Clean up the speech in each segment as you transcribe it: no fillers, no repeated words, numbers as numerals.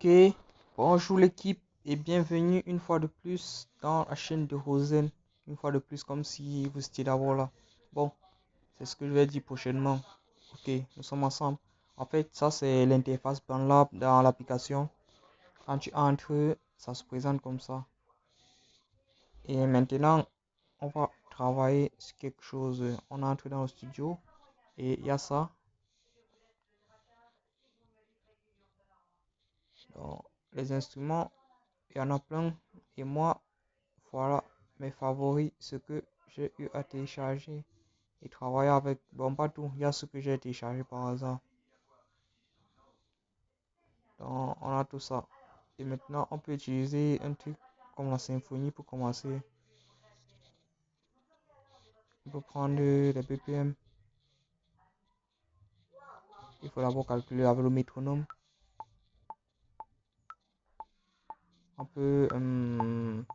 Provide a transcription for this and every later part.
Ok, bonjour l'équipe et bienvenue une fois de plus dans la chaîne de Rosen. Une fois de plus, comme si vous étiez d'abord là. Bon, c'est ce que je vais dire prochainement. Ok, nous sommes ensemble. En fait, ça c'est l'interface BandLab dans l'application. Quand tu entres, ça se présente comme ça. Et maintenant, on va travailler sur quelque chose. On entre dans le studio et il y a ça. Donc, les instruments, il y en a plein. Et moi, voilà mes favoris, ce que j'ai eu à télécharger et travailler avec. Bon, pas tout, il y a ce que j'ai téléchargé par hasard. Donc, on a tout ça. Et maintenant, on peut utiliser un truc comme la symphonie pour commencer. On peut prendre les BPM. Il faut d'abord calculer avec le métronome. On peut. On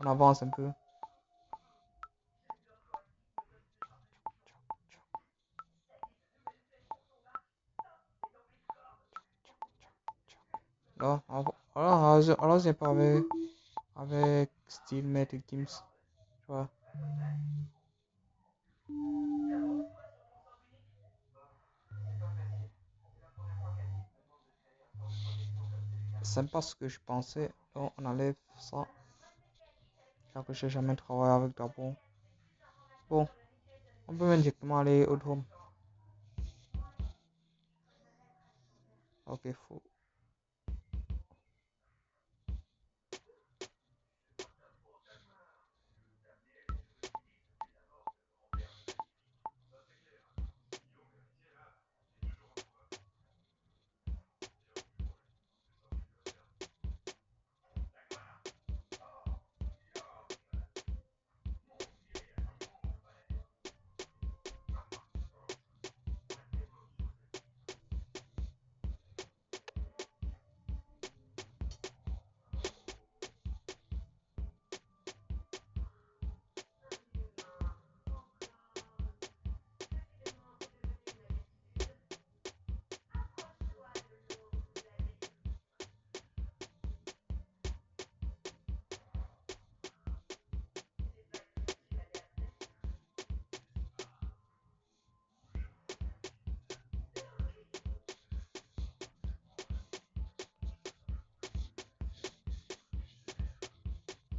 avance un peu. Là, alors c'est pas avec Steve Maître Gims. Tu vois. C'est pas ce que je pensais. Donc, on enlève ça. Car que j'ai jamais travaillé avec d'abord. Bon, on peut même directement aller au drum. Ok, faux.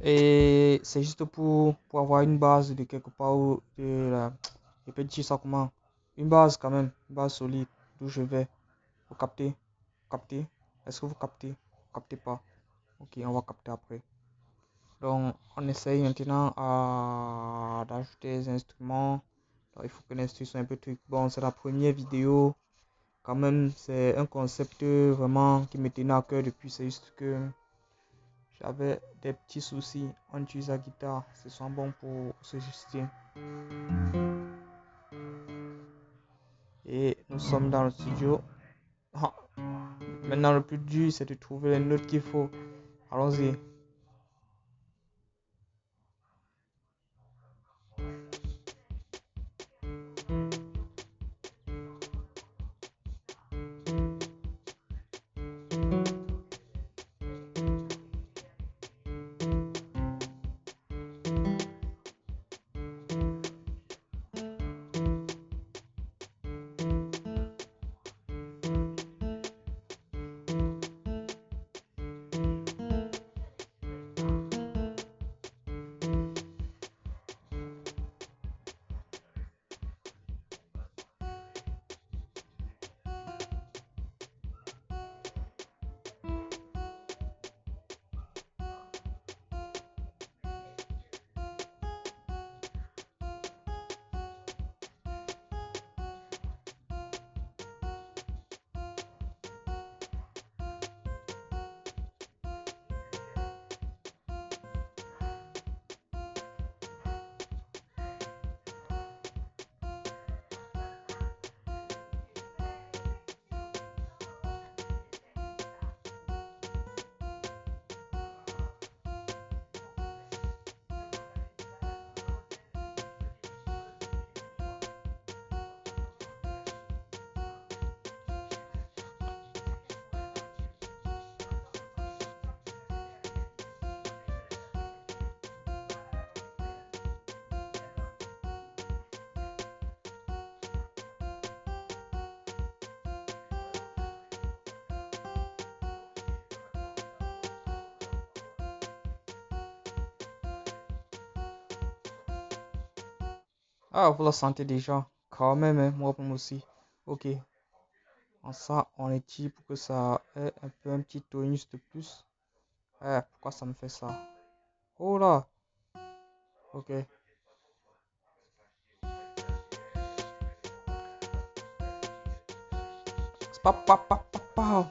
Et c'est juste pour avoir une base de quelque part où je peux dire ça comment. Une base quand même, une base solide d'où je vais. Vous captez? Captez? Est-ce que vous captez? Vous captez pas? Ok, on va capter après. Donc, on essaye maintenant d'ajouter des instruments. Donc, il faut que l'instrument soit un peu truc. Bon, c'est la première vidéo. Quand même, c'est un concept vraiment qui me tenait à cœur depuis. C'est juste que j'avais des petits soucis. On utilise la guitare. Ce sont bons pour ce système. Et nous sommes dans le studio. Ah, maintenant, le plus dur, c'est de trouver les notes qu'il faut. Allons-y. Ah, vous la sentez déjà. Quand même, hein, moi aussi. Ok. En ça, on est dit pour que ça ait un peu un petit tonus de plus. Pourquoi ça me fait ça? Oh là. Ok. Pa, pa, pa, pa, pa.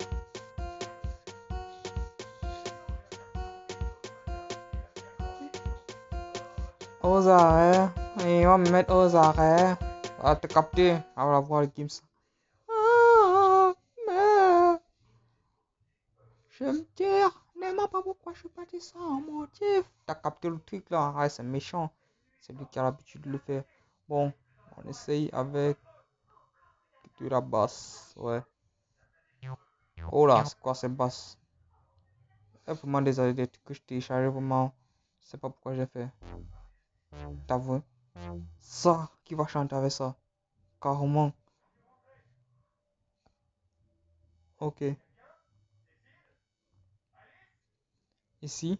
Aux arrêts. Et on va me mettre aux arrêts. À te capter. On va voir le Gims. Ah, mais je me tire. N'aime pas pourquoi je suis parti sans motif. T'as capté le truc là. Ah, c'est méchant. C'est lui qui a l'habitude de le faire. Bon, on essaye avec de la basse. Ouais. Oh là, c'est quoi cette basse? C'est vraiment des trucs que je télécharge vraiment. Je sais pas pourquoi j'ai fait. T'as vu? Ça, qui va chanter avec ça? Carrément. Ok. Ici.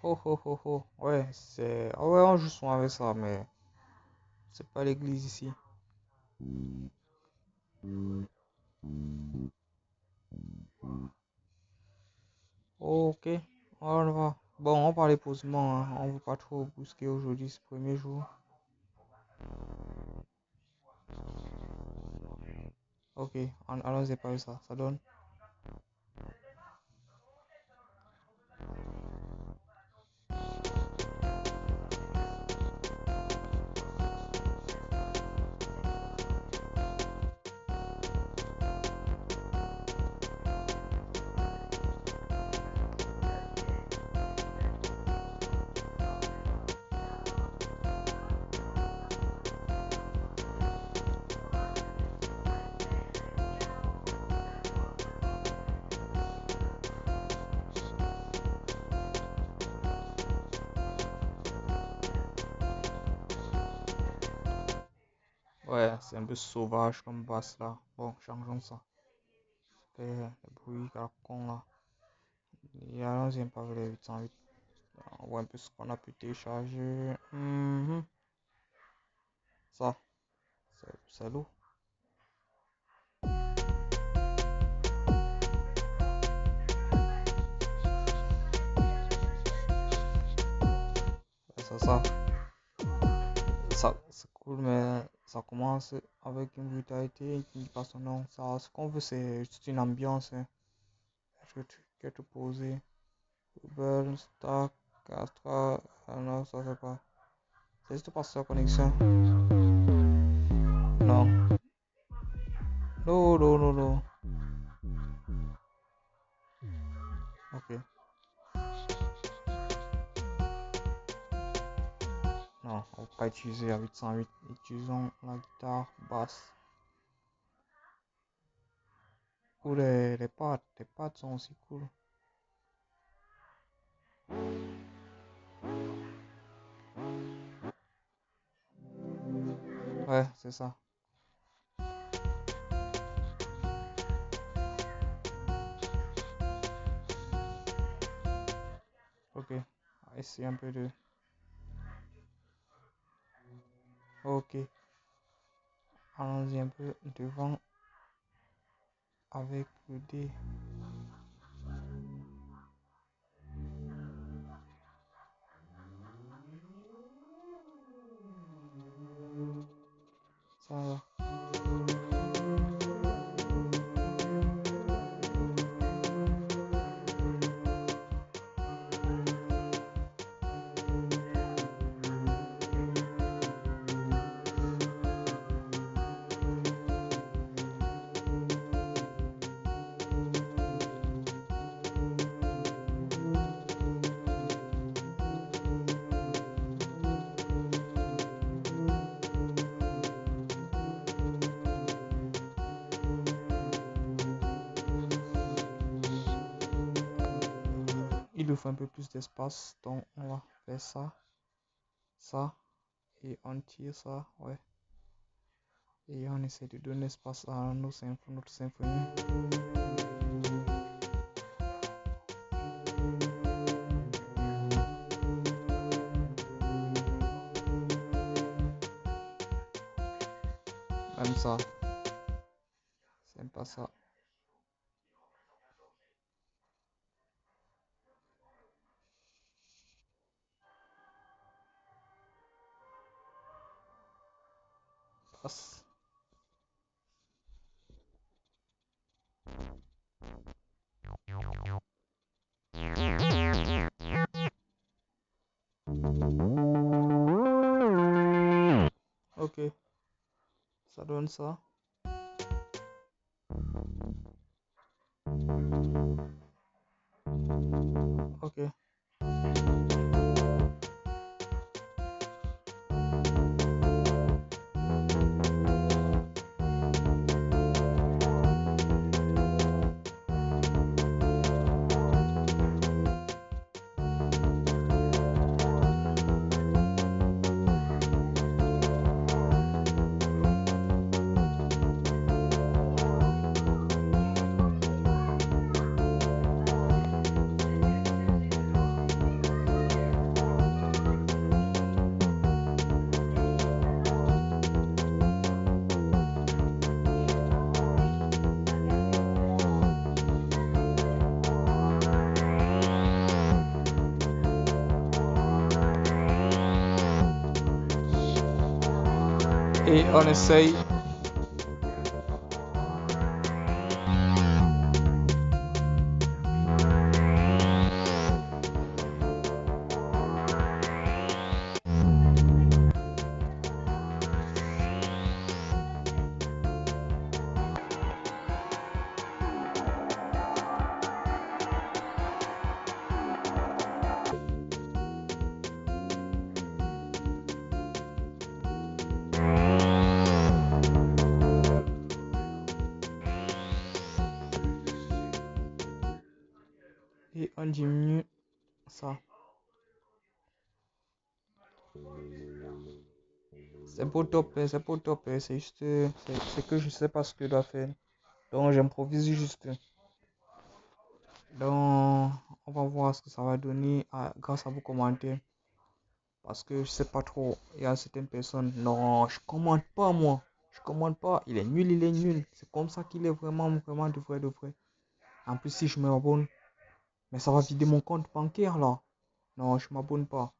Oh oh oh oh. Ouais, c'est. Ah ouais, on joue souvent avec ça, mais c'est pas l'église ici. Ok, on va. Bon, on parle posément, hein. On veut pas trop brusquer aujourd'hui, ce premier jour. Ok, allons-y par ça. Ça donne. Ouais, c'est un peu sauvage comme basse là. Bon, changeons ça. Le bruit con là. Et allons-y par les 808. On voit un peu ce qu'on a pu télécharger. Ça, c'est lourd. Ouais, ça, c'est cool, mais ça commence avec une brutalité qui dit pas son nom. Ça, ce qu'on veut, c'est juste une ambiance. Hein. Je vais te poser. Uber, Stack, Castra, non, ça c'est pas. C'est juste pas sa connexion. Non. Non, non, non, non. Ok. Non, on va pas utiliser la 808. Utilisons la guitare basse. Ou les pads. Les pads sont aussi cool. Ouais, c'est ça. Ok. Essayer un peu de. Ok. Allons-y un peu devant avec le D. Ça va. Il lui faut un peu plus d'espace, donc on va faire ça, ça, et on tire ça, ouais. Et on essaie de donner espace à notre symphonie. Même ça. C'est pas ça. Passe. Ok. Ça donne ça. Ok. Et on essaye. Et on diminue ça. C'est pas top, c'est pas top. C'est juste, c'est que je sais pas ce que je dois faire. Donc j'improvise juste. Donc on va voir ce que ça va donner grâce à vos commentaires. Parce que je sais pas trop. Il y a certaines personnes. Non, je commande pas moi. Je commande pas. Il est nul, il est nul. C'est comme ça qu'il est vraiment, vraiment de vrai, de vrai. En plus, si je m'abonne, mais ça va vider mon compte bancaire là. Non, je m'abonne pas.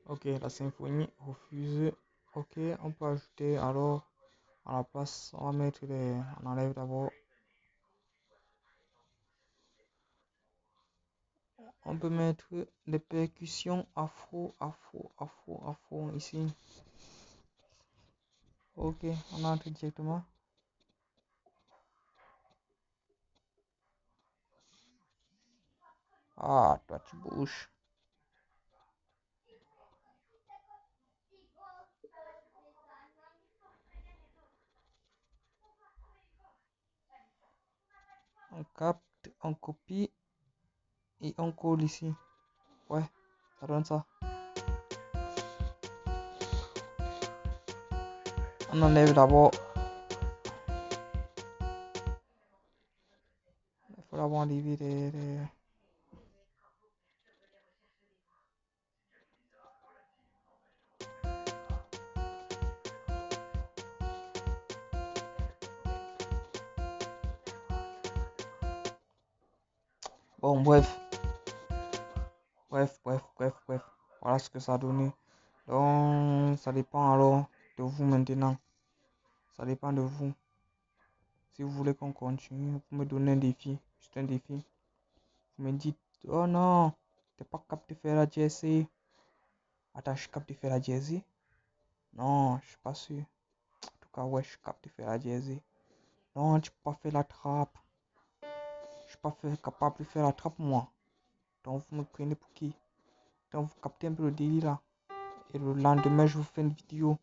Ok, la symphonie refuse. Ok, on peut ajouter alors à la place, on va mettre les. On enlève d'abord. On peut mettre des percussions afro ici. Ok, on entre directement. Ah, toi tu bouges. On capte, on copie et on colle ici. Ouais, ça donne ça. On enlève d'abord. Il faut d'abord enlever les. Bon, bref. Bref. Voilà ce que ça a donné. Donc, ça dépend alors de vous maintenant. Ça dépend de vous. Si vous voulez qu'on continue, vous me donnez un défi. Juste un défi. Vous me dites, oh non, t'es pas capable de faire la jersey. Attends, je suis capable de faire la jersey? Non, je suis pas sûr. En tout cas, ouais, je suis capable de faire la jersey. Non, tu peux pas faire la trappe. Je suis pas capable de faire la trappe, moi. Donc, vous me prenez pour qui? Donc, vous captez un peu le délire là. Et le lendemain, je vous fais une vidéo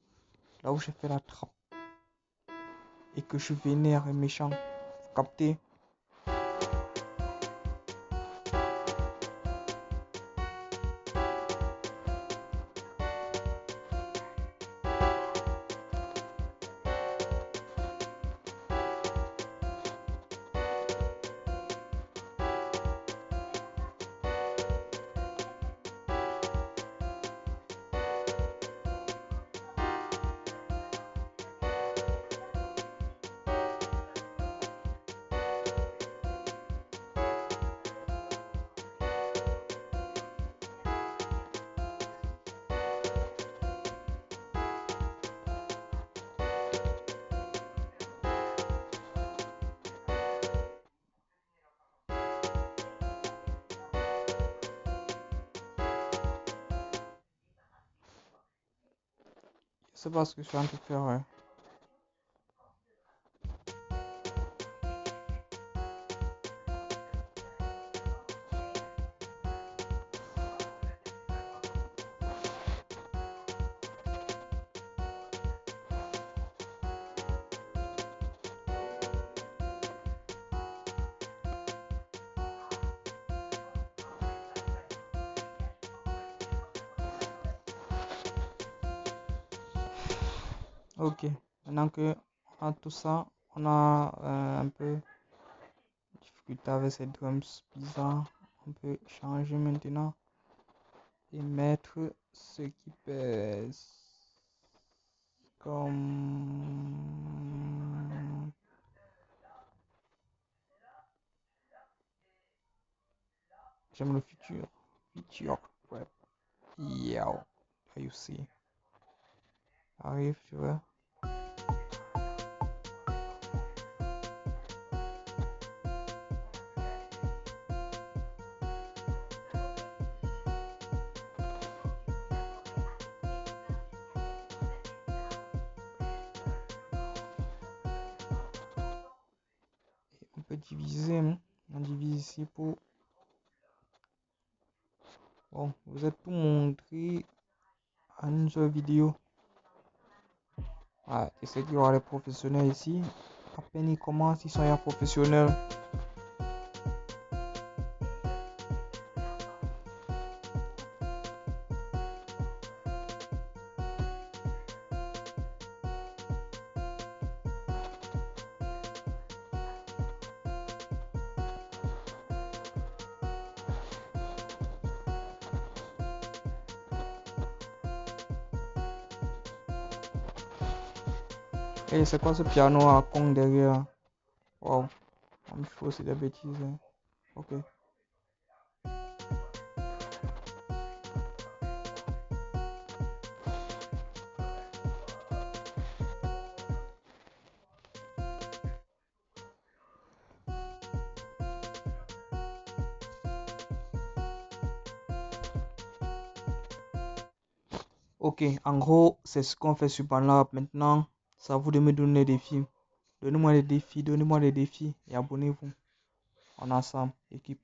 là où je fais la trappe. Et que je vénère et méchant. Vous captez? sais pas ce que je suis en train de faire. Ouais. Ok, maintenant que on a tout ça, on a un peu de difficulté avec ces drums bizarres. On peut changer maintenant et mettre ce qui pèse comme j'aime le futur. Futur web. Yo, you see. Arrive, tu vois. Et on peut diviser, hein. On divise ici pour. Bon, vous êtes pour montrer à une seule vidéo. Ouais, et c'est qu'il y aura les professionnels ici. À peine ils commencent, ils sont déjà professionnels. Et c'est quoi ce piano à con derrière? Wow, il faut aussi des bêtises. Hein. Ok. Ok, en gros, c'est ce qu'on fait sur BandLab. Maintenant, c'est à vous de me donner des défis. Donnez-moi des défis et abonnez-vous. On est ensemble, équipe.